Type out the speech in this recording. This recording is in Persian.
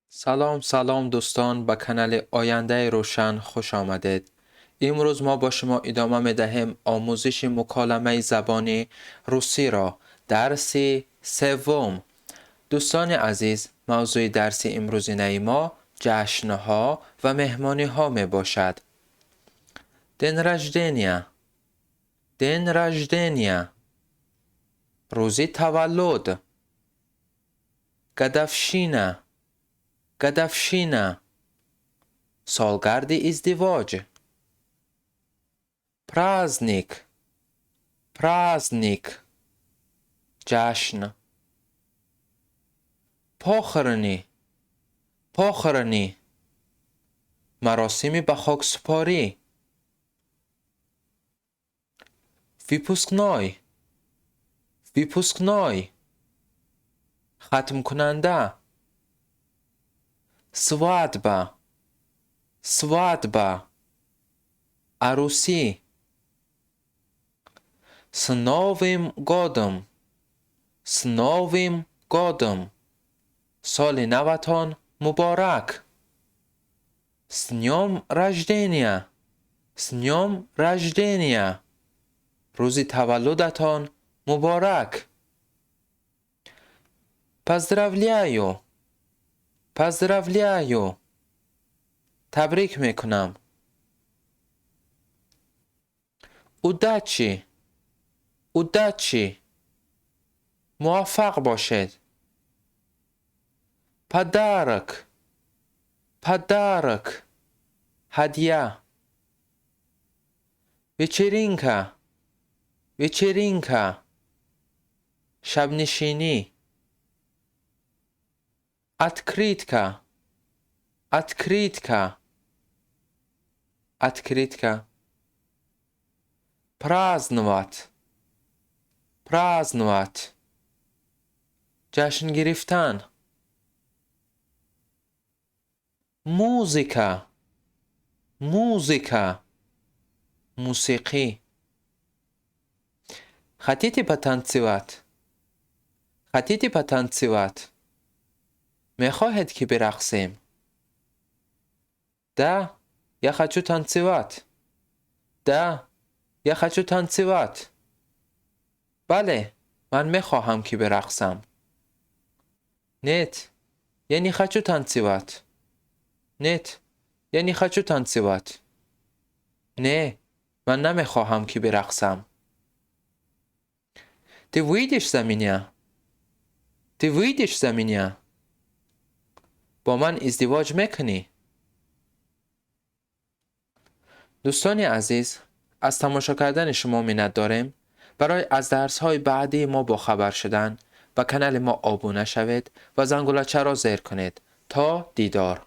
سلام دوستان، به کانال آینده روشن خوش آمدید. امروز ما با شما ادامه می دهیم آموزش مکالمه زبانی روسی را، درس سوم. دوستان عزیز، موضوع درس امروزینه ما جشنها و مهمانی ها می باشد. دن رجدنیا، دن رجدنیا، روزی تولد. گدفشینه، گدفشینه، سالگرد ازدواج. праздник، праздник، جشن. похороны، похороны، مراسم به خاکسپاری. выпускной، выпускной، ختم کننده. свадьба، свадьба، عروسی. с новым годом، с новым годом، سال نوتان مبارک. с днем рождения، с днем рождения، روز تولدتان مبارک. поздравляю، поздравляю، تبریک میکنم. удачи، удачи، موفق باشد. подарок، подарок، هدیه. вечеринка، вечеринка، شب نشینی. открытка، открытка، открытка. праздновать، праздновать، جشن گرفتن. музыка، музыка، موسیقی. хотите потанцевать، хотите потанцевать، میخواهید که برقصیم. да, я хочу танцевать. да, я хочу танцевать. بله، من میخواهم که برقصم. нет, я не хочу танцевать. нет, я не хочу танцевать. نه، من نمیخواهم که برقصم. ты выйдешь за меня، ты выйдешь за меня، با من ازدواج میکنی. دوستان عزیز، از تماشا کردن شما منت داریم. برای از درس های بعدی ما با خبر شدن به کانال ما آبونه شوید و زنگولچه را زیر کنید. تا دیدار.